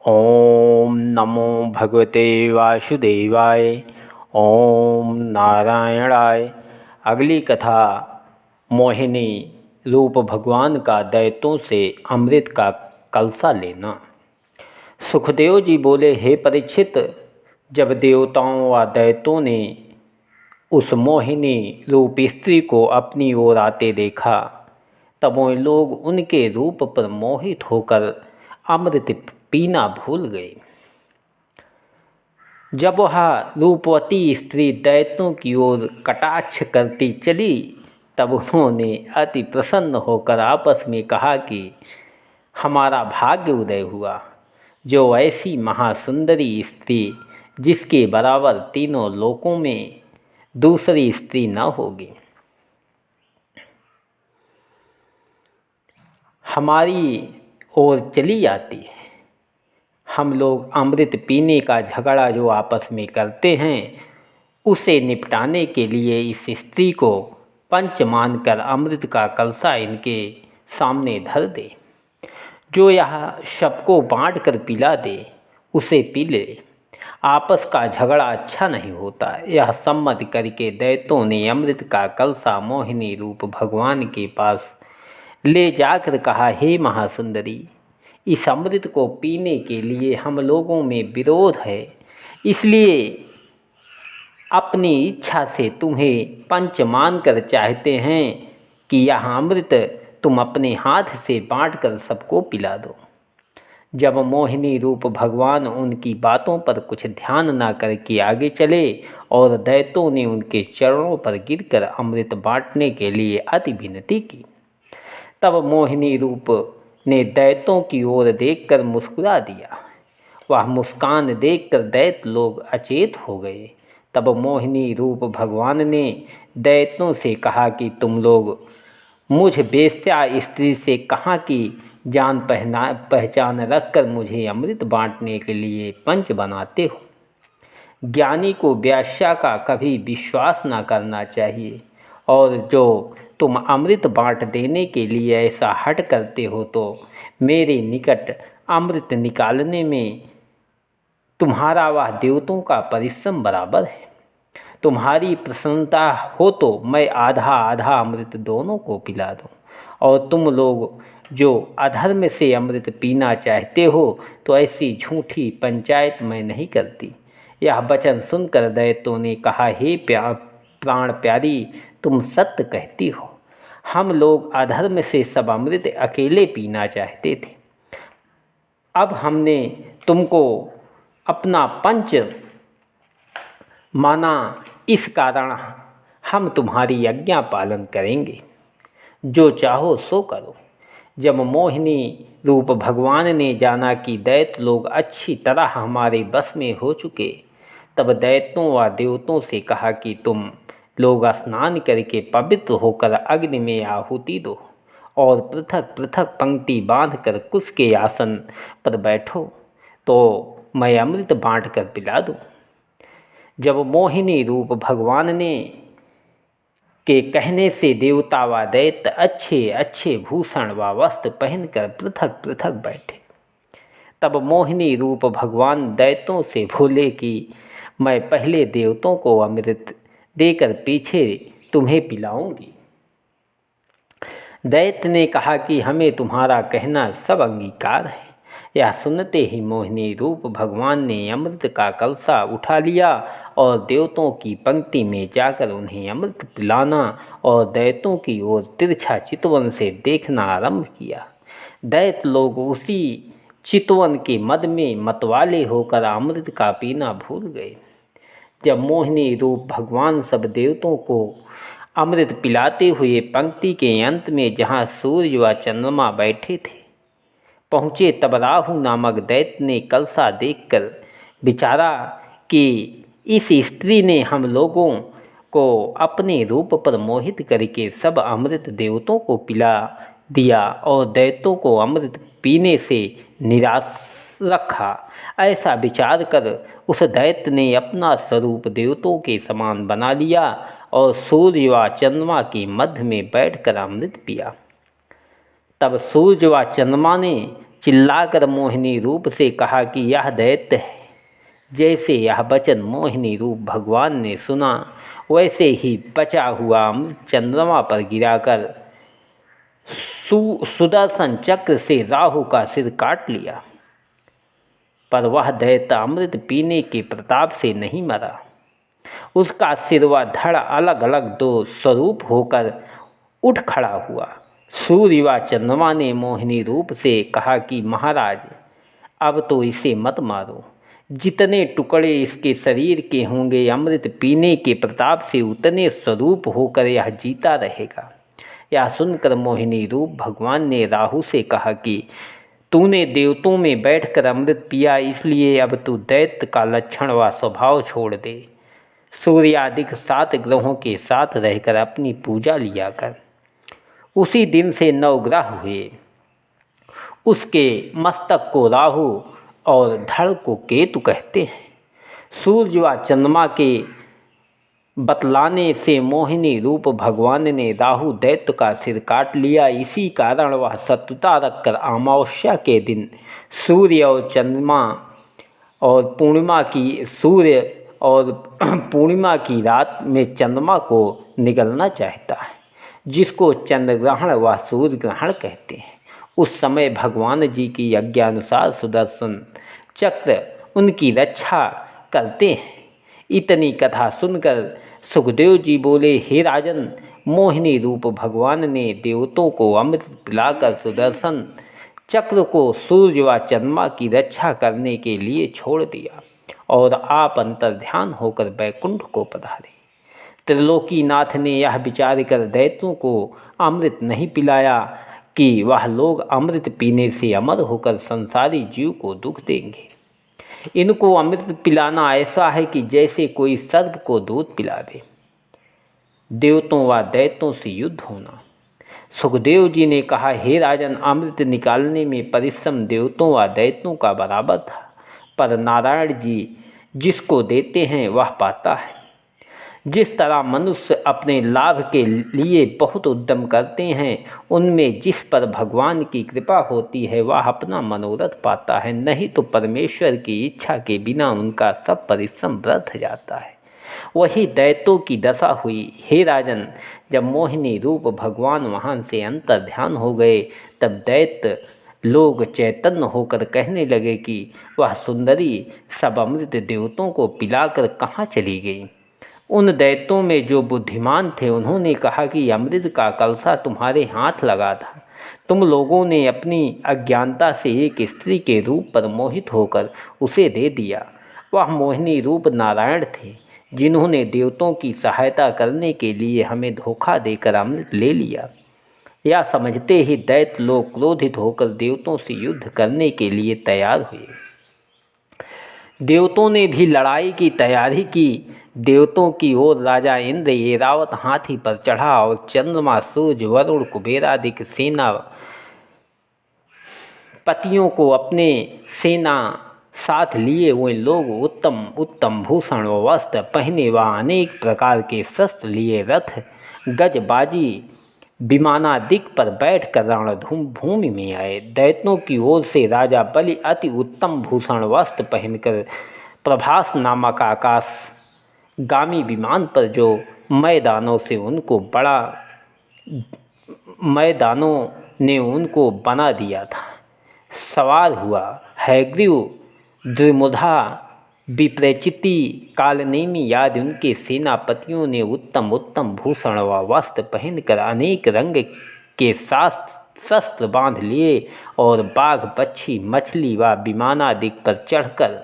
ओम नमो भगवते वासुदेवाय। ओम नारायणाय। अगली कथा मोहिनी रूप भगवान का दैत्यों से अमृत का कलसा लेना। सुखदेव जी बोले, हे परीक्षित, जब देवताओं व दैत्यों ने उस मोहिनी रूप स्त्री को अपनी ओर आते देखा, तब वे लोग उनके रूप पर मोहित होकर अमृत पीना भूल गए। जब वह रूपवती स्त्री दैत्यों की ओर कटाक्ष करती चली, तब उन्होंने अति प्रसन्न होकर आपस में कहा कि हमारा भाग्य उदय हुआ, जो ऐसी महासुंदरी स्त्री जिसके बराबर तीनों लोकों में दूसरी स्त्री न होगी, हमारी ओर चली आती है। हम लोग अमृत पीने का झगड़ा जो आपस में करते हैं, उसे निपटाने के लिए इस स्त्री को पंच मानकर अमृत का कलसा इनके सामने धर दे। जो यह सबको बांट कर पिला दे, उसे पी ले। आपस का झगड़ा अच्छा नहीं होता। यह सम्मत करके दैत्यों ने अमृत का कलसा मोहिनी रूप भगवान के पास ले जाकर कहा, हे महासुंदरी, इस अमृत को पीने के लिए हम लोगों में विरोध है, इसलिए अपनी इच्छा से तुम्हें पंच मानकर चाहते हैं कि यह अमृत तुम अपने हाथ से बांटकर सबको पिला दो। जब मोहिनी रूप भगवान उनकी बातों पर कुछ ध्यान न करके आगे चले और दैत्यों ने उनके चरणों पर गिरकर अमृत बांटने के लिए अति विनती की, तब मोहिनी रूप ने दैत्यों की ओर देखकर मुस्कुरा दिया। वह मुस्कान देखकर दैत्य लोग अचेत हो गए। तब मोहिनी रूप भगवान ने दैत्यों से कहा कि तुम लोग मुझ बेश्या स्त्री से कहाँ की जान पहचान रखकर मुझे अमृत बांटने के लिए पंच बनाते हो। ज्ञानी को वेश्या का कभी विश्वास न करना चाहिए, और जो तुम अमृत बांट देने के लिए ऐसा हट करते हो, तो मेरे निकट अमृत निकालने में तुम्हारा वह देवताओं का परिश्रम बराबर है। तुम्हारी प्रसन्नता हो तो मैं आधा आधा अमृत दोनों को पिला दूं, और तुम लोग जो अधर्म से अमृत पीना चाहते हो, तो ऐसी झूठी पंचायत मैं नहीं करती। यह वचन सुनकर दैत्यों ने कहा, हे प्राण प्यारी, तुम सत्य कहती हो। हम लोग अधर्म से सब अमृत अकेले पीना चाहते थे। अब हमने तुमको अपना पंच माना, इस कारण हम तुम्हारी आज्ञा पालन करेंगे। जो चाहो सो करो। जब मोहिनी रूप भगवान ने जाना कि दैत्य लोग अच्छी तरह हमारे बस में हो चुके, तब दैत्यों व देवताओं से कहा कि तुम लोग स्नान करके पवित्र होकर अग्नि में आहुति दो और पृथक पृथक पंक्ति बांधकर कुश के आसन पर बैठो, तो मैं अमृत बांट कर पिला दूँ। जब मोहिनी रूप भगवान ने के कहने से देवता व दैत्य अच्छे अच्छे भूषण व वस्त्र पहनकर पृथक पृथक बैठे। तब मोहिनी रूप भगवान दैत्यों से बोले कि मैं पहले देवताओं को अमृत देकर पीछे तुम्हें पिलाऊंगी। दैत्य ने कहा कि हमें तुम्हारा कहना सब अंगीकार है। यह सुनते ही मोहिनी रूप भगवान ने अमृत का कलसा उठा लिया और देवताओं की पंक्ति में जाकर उन्हें अमृत पिलाना और दैत्यों की ओर तिरछा चितवन से देखना आरंभ किया। दैत्य लोग उसी चितवन के मद में मतवाले होकर अमृत का पीना भूल गए। जब मोहिनी रूप भगवान सब देवताओं को अमृत पिलाते हुए पंक्ति के अंत में जहाँ सूर्य व चंद्रमा बैठे थे पहुँचे, तब राहु नामक दैत्य ने कलसा देखकर विचारा कि इस स्त्री ने हम लोगों को अपने रूप पर मोहित करके सब अमृत देवताओं को पिला दिया और दैत्यों को अमृत पीने से निराश रखा। ऐसा विचार कर उस दैत्य ने अपना स्वरूप देवताओं के समान बना लिया और सूर्य व चंद्रमा के मध्य में बैठकर अमृत पिया। तब सूर्य व चंद्रमा ने चिल्लाकर मोहिनी रूप से कहा कि यह दैत्य है। जैसे यह वचन मोहिनी रूप भगवान ने सुना, वैसे ही बचा हुआ अमृत चंद्रमा पर गिराकर सुदर्शन चक्र से राहु का सिर काट लिया। पर वह दैत्य अमृत पीने के प्रताप से नहीं मरा। उसका सिर व धड़ अलग अलग दो स्वरूप होकर उठ खड़ा हुआ। सूर्य व चंद्रमा ने मोहिनी रूप से कहा कि महाराज, अब तो इसे मत मारो। जितने टुकड़े इसके शरीर के होंगे, अमृत पीने के प्रताप से उतने स्वरूप होकर यह जीता रहेगा। यह सुनकर मोहिनी रूप भगवान ने राहु से कहा कि तूने देवताओं में बैठकर अमृत पिया, इसलिए अब तू दैत्य का लक्षण व स्वभाव छोड़ दे। सूर्यादिक 7 ग्रहों के साथ रहकर अपनी पूजा लिया कर। उसी दिन से 9 ग्रह हुए। उसके मस्तक को राहु और धड़ को केतु कहते हैं। सूर्य व चंद्रमा के बतलाने से मोहिनी रूप भगवान ने राहु दैत्य का सिर काट लिया। इसी कारण वह शत्रुता रखकर अमावस्या के दिन सूर्य और चंद्रमा और पूर्णिमा की रात में चंद्रमा को निगलना चाहता है, जिसको चंद्र ग्रहण व सूर्य ग्रहण कहते हैं। उस समय भगवान जी की आज्ञानुसार सुदर्शन चक्र उनकी रक्षा करते हैं। इतनी कथा सुनकर सुखदेव जी बोले, हे राजन, मोहिनी रूप भगवान ने देवताओं को अमृत पिलाकर सुदर्शन चक्र को सूर्य व चंद्रमा की रक्षा करने के लिए छोड़ दिया और आप अंतर्ध्यान होकर बैकुंठ को पधारे। त्रिलोकीनाथ ने यह विचार कर दैत्यों को अमृत नहीं पिलाया कि वह लोग अमृत पीने से अमर होकर संसारी जीव को दुख देंगे। इनको अमृत पिलाना ऐसा है कि जैसे कोई सर्प को दूध पिलावे। देवताओं व दैत्यों से युद्ध होना। सुखदेव जी ने कहा, हे राजन, अमृत निकालने में परिश्रम देवताओं व दैत्यों का बराबर था, पर नारायण जी जिसको देते हैं वह पाता है। जिस तरह मनुष्य अपने लाभ के लिए बहुत उद्यम करते हैं, उनमें जिस पर भगवान की कृपा होती है वह अपना मनोरथ पाता है, नहीं तो परमेश्वर की इच्छा के बिना उनका सब परिश्रम व्यर्थ जाता है। वही दैत्यों की दशा हुई। हे राजन, जब मोहिनी रूप भगवान वहाँ से अंतर्ध्यान हो गए, तब दैत्य लोग चैतन्य होकर कहने लगे कि वह सुंदरी सब अमृत देवताओं को पिलाकर कहाँ चली गई। उन दैत्यों में जो बुद्धिमान थे, उन्होंने कहा कि अमृत का कलशा तुम्हारे हाथ लगा था। तुम लोगों ने अपनी अज्ञानता से एक स्त्री के रूप पर मोहित होकर उसे दे दिया। वह मोहिनी रूप नारायण थे, जिन्होंने देवताओं की सहायता करने के लिए हमें धोखा देकर अमृत ले लिया। यह समझते ही दैत्य लोग क्रोधित होकर देवताओं से युद्ध करने के लिए तैयार हुए। देवताओं ने भी लड़ाई की तैयारी की। देवताओं की ओर राजा इंद्र ऐरावत हाथी पर चढ़ा और चंद्रमा, सूर्य, वरुण, कुबेर आदि सेना पतियों को अपने सेना साथ लिए हुए लोग उत्तम उत्तम भूषण व वस्त्र पहने व अनेक प्रकार के शस्त्र लिए रथ, गज, बाजी, विमानादिक पर बैठकर रणधूम भूमि में आए। दैत्यों की ओर से राजा बलि अति उत्तम भूषण वस्त्र पहनकर प्रभास नामक आकाशगामी विमान पर जो मैदानों ने उनको बना दिया था, सवार हुआ। हैग्रीव, द्विमुधा, विप्रचिति, कालनेमी आदि उनके सेनापतियों ने उत्तम उत्तम भूषण व वस्त्र पहनकर अनेक रंग के शस्त्र बांध लिए और बाघ, पक्षी, मछली व विमानादिक पर चढ़कर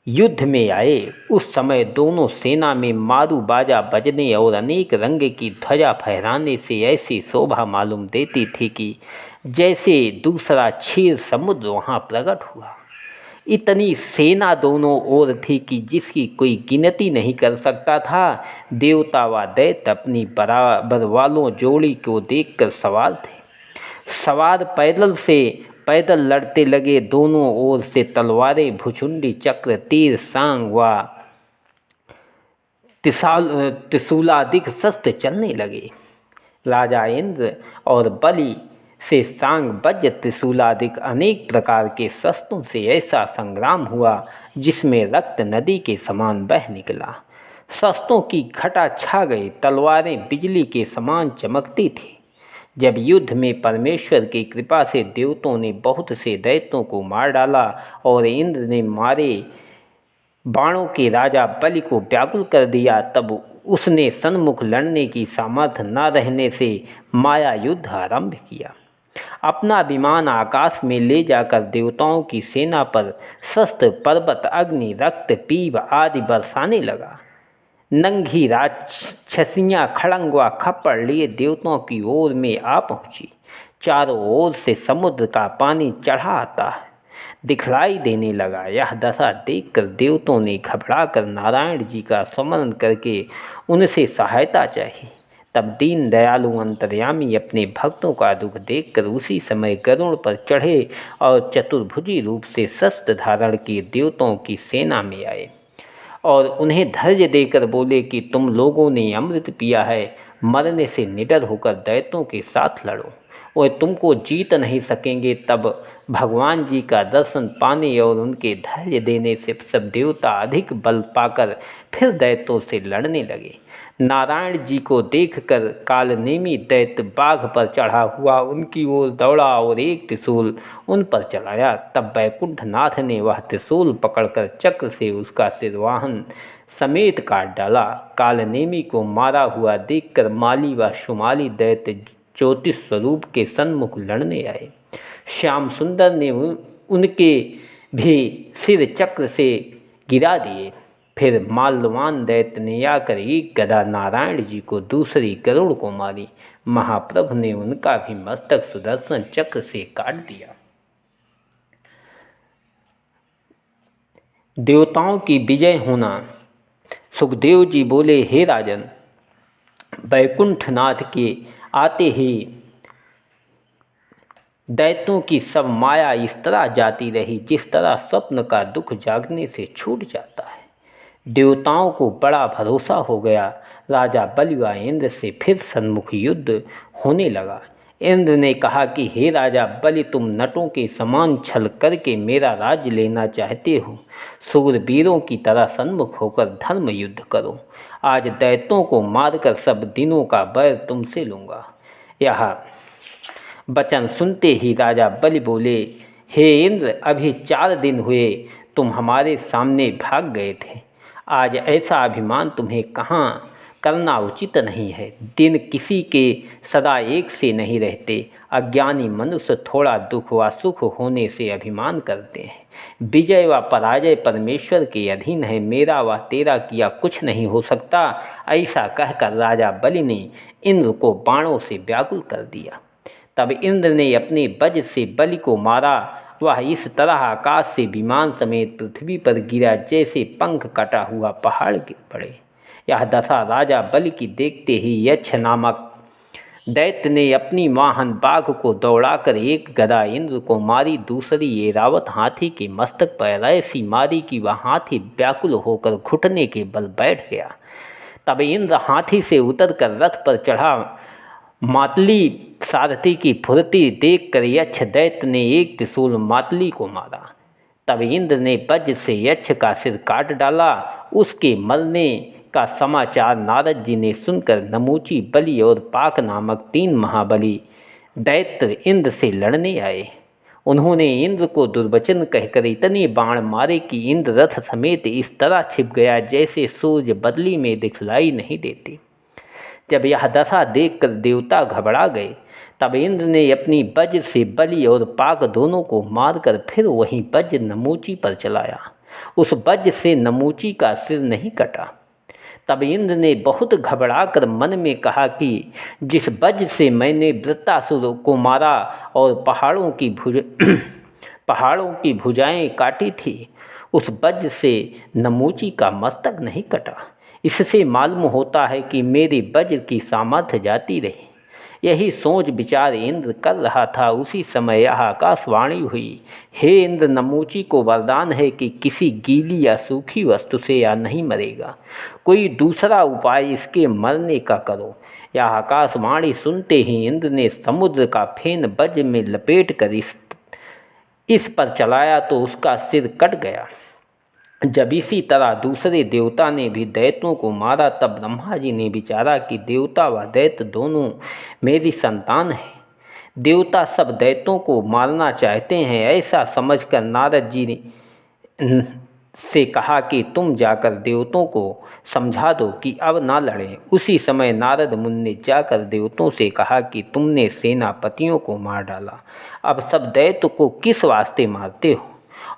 युद्ध में आए। उस समय दोनों सेना में मारू बाजा बजने और अनेक रंग की ध्वजा फहराने से ऐसी शोभा मालूम देती थी कि जैसे दूसरा क्षीर समुद्र वहाँ प्रकट हुआ। इतनी सेना दोनों ओर थी कि जिसकी कोई गिनती नहीं कर सकता था। देवता व दैत्य अपनी बराबर वालों जोड़ी को देखकर सवार थे। सवार पैदल लड़ते लगे। दोनों ओर से तलवारें, भुचुंडी, चक्र, तीर, सांग व त्रिशूलादिक शस्त्र चलने लगे। राजा इंद्र और बलि से सांग वज्र त्रिशूलादिक अनेक प्रकार के शस्त्रों से ऐसा संग्राम हुआ जिसमें रक्त नदी के समान बह निकला। शस्त्रों की घटा छा गई, तलवारें बिजली के समान चमकती थी। जब युद्ध में परमेश्वर की कृपा से देवताओं ने बहुत से दैत्यों को मार डाला और इंद्र ने मारे बाणों के राजा बलि को व्याकुल कर दिया, तब उसने सन्मुख लड़ने की सामर्थ्य न रहने से माया युद्ध आरंभ किया। अपना विमान आकाश में ले जाकर देवताओं की सेना पर शस्त्र, पर्वत, अग्नि, रक्त, पीव आदि बरसाने लगा। नंगी राक्षसियाँ खड़ंग व खप्पड़ लिए देवताओं की ओर में आ पहुँची। चारों ओर से समुद्र का पानी चढ़ा आता दिखलाई देने लगा। यह दशा देखकर देवताओं ने घबराकर नारायण जी का स्मरण करके उनसे सहायता चाही। तब दीन दयालु अंतर्यामी अपने भक्तों का दुख देखकर उसी समय गरुड़ पर चढ़े और चतुर्भुजी रूप से शस्त्र धारण किए देवताओं की सेना में आए और उन्हें धैर्य देकर बोले कि तुम लोगों ने अमृत पिया है, मरने से निडर होकर दैत्यों के साथ लड़ो, वे तुमको जीत नहीं सकेंगे। तब भगवान जी का दर्शन पाने और उनके धैर्य देने से सब देवता अधिक बल पाकर फिर दैत्यों से लड़ने लगे। नारायण जी को देखकर कालनेमी दैत्य बाघ पर चढ़ा हुआ उनकी ओर दौड़ा और एक त्रिशूल उन पर चलाया। तब वैकुंठनाथ ने वह त्रिशूल पकड़कर चक्र से उसका सिरवाहन समेत काट डाला। कालनेमी को मारा हुआ देखकर माली व शुमाली दैत्य ज्योतिष स्वरूप के सन्मुख लड़ने आए। श्याम सुंदर ने उनके भी सिर चक्र से गिरा दिए। फिर माल्यवान दैत्य ने आकर एक गदा नारायण जी को, दूसरी गरुड़ को मारी। महाप्रभु ने उनका भी मस्तक सुदर्शन चक्र से काट दिया। देवताओं की विजय होना। सुखदेव जी बोले, हे राजन, वैकुंठनाथ के आते ही दैत्यों की सब माया इस तरह जाती रही जिस तरह स्वप्न का दुख जागने से छूट जाता है। देवताओं को बड़ा भरोसा हो गया। राजा बलि व इंद्र से फिर सन्मुख युद्ध होने लगा। इंद्र ने कहा कि हे राजा बलि, तुम नटों के समान छल करके मेरा राज्य लेना चाहते हो। सूरवीरों की तरह सन्मुख होकर धर्म युद्ध करो। आज दैत्यों को मारकर सब दिनों का बैर तुमसे लूँगा। यह वचन सुनते ही राजा बलि बोले, हे इंद्र, अभी 4 दिन हुए तुम हमारे सामने भाग गए थे। आज ऐसा अभिमान तुम्हें कहाँ करना उचित नहीं है। दिन किसी के सदा एक से नहीं रहते। अज्ञानी मनुष्य थोड़ा दुख व सुख होने से अभिमान करते हैं। विजय व पराजय परमेश्वर के अधीन है। मेरा व तेरा किया कुछ नहीं हो सकता। ऐसा कहकर राजा बलि ने इंद्र को बाणों से व्याकुल कर दिया। तब इंद्र ने अपने वज्र से बलि को मारा। वह इस तरह आकाश से विमान समेत पृथ्वी पर गिरा जैसे पंख कटा हुआ पहाड़ गिर पड़े। यह दशा राजा बलि की देखते ही यक्ष नामक दैत्य ने अपनी वाहन बाघ को दौड़ाकर एक गदा इंद्र को मारी, दूसरी ऐरावत हाथी के मस्तक पर ऐसी मारी कि वह हाथी व्याकुल होकर घुटने के बल बैठ गया। तब इंद्र हाथी से उतरकर रथ पर चढ़ा। मातली सारथी की फुर्ती देखकर यक्ष दैत्य ने एक त्रिशूल मातली को मारा। तब इंद्र ने वज्र से यक्ष का सिर काट डाला। उसके मरने का समाचार नारद जी ने सुनकर नमूची, बलि और पाक नामक 3 महाबली दैत्य इंद्र से लड़ने आए। उन्होंने इंद्र को दुर्वचन कहकर इतने बाण मारे कि इंद्र रथ समेत इस तरह छिप गया जैसे सूर्य बदली में दिखलाई नहीं देते। जब यह दशा देखकर देवता घबरा गए। तब इंद्र ने अपनी वज्र से बलि और पाक दोनों को मारकर फिर वहीं वज्र नमूची पर चलाया। उस वज्र से नमूची का सिर नहीं कटा। तब इंद्र ने बहुत घबराकर मन में कहा कि जिस वज्र से मैंने वृत्तासुर को मारा और पहाड़ों की भुजाएं काटी थी, उस वज्र से नमूची का मस्तक नहीं कटा। इससे मालूम होता है कि मेरी वज्र की सामर्थ्य जाती रही। यही सोच विचार इंद्र कर रहा था। उसी समय यह आकाशवाणी हुई, हे इंद्र, नमूची को वरदान है कि किसी गीली या सूखी वस्तु से या नहीं मरेगा। कोई दूसरा उपाय इसके मरने का करो। यह आकाशवाणी सुनते ही इंद्र ने समुद्र का फेन वज्र में लपेट कर इस पर चलाया तो उसका सिर कट गया। जब इसी तरह दूसरे देवता ने भी दैत्यों को मारा तब ब्रह्मा जी ने विचारा कि देवता व दैत्य दोनों मेरी संतान है, देवता सब दैत्यों को मारना चाहते हैं। ऐसा समझकर नारद जी ने से कहा कि तुम जाकर देवताओं को समझा दो कि अब ना लड़ें। उसी समय नारद मुनि ने जाकर देवताओं से कहा कि तुमने सेनापतियों को मार डाला, अब सब दैत्य को किस वास्ते मारते हो?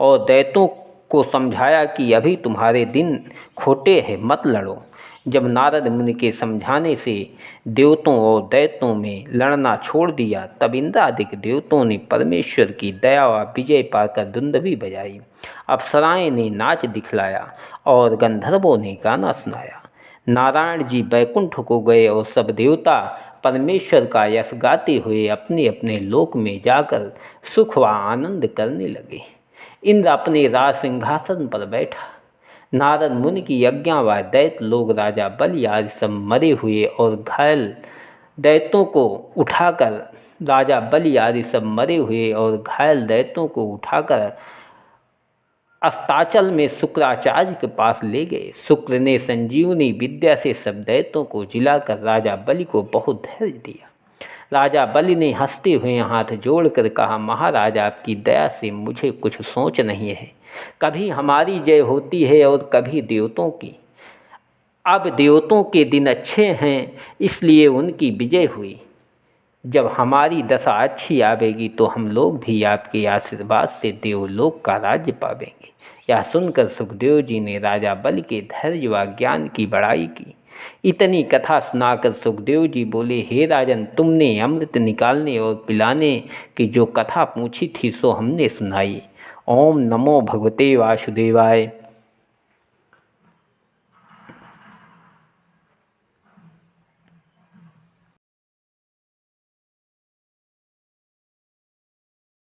और दैत्यों को समझाया कि अभी तुम्हारे दिन खोटे हैं, मत लड़ो। जब नारद मुनि के समझाने से देवताओं और दैत्यों में लड़ना छोड़ दिया तब इंद्रादिक देवताओं ने परमेश्वर की दया व विजय पाकर दुंदुभी बजाई, अप्सराएं ने नाच दिखलाया और गंधर्वों ने गाना सुनाया। नारायण जी बैकुंठ को गए और सब देवता परमेश्वर का यश गाते हुए अपने अपने लोक में जाकर सुख व आनंद करने लगे। इंद्र अपने राज सिंहासन पर बैठा। नारद मुनि की आज्ञा व दैत्य लोग राजा बलि आदि सब मरे हुए और घायल दैत्यों को उठाकर दैत्यों को उठाकर अस्ताचल में शुक्राचार्य के पास ले गए। शुक्र ने संजीवनी विद्या से सब दैत्यों को जिलाकर राजा बलि को बहुत धैर्य दिया। राजा बलि ने हंसते हुए हाथ जोड़कर कहा, महाराज आपकी दया से मुझे कुछ सोच नहीं है, कभी हमारी जय होती है और कभी देवताओं की। अब देवताओं के दिन अच्छे हैं इसलिए उनकी विजय हुई, जब हमारी दशा अच्छी आवेगी तो हम लोग भी आपके आशीर्वाद से देवलोक का राज्य पावेंगे। यह सुनकर सुखदेव जी ने राजा बलि के धैर्य व ज्ञान की बड़ाई की। इतनी कथा सुनाकर सुखदेव जी बोले, हे राजन, तुमने अमृत निकालने और पिलाने की जो कथा पूछी थी सो हमने सुनाई। ओम नमो भगवते वासुदेवाय।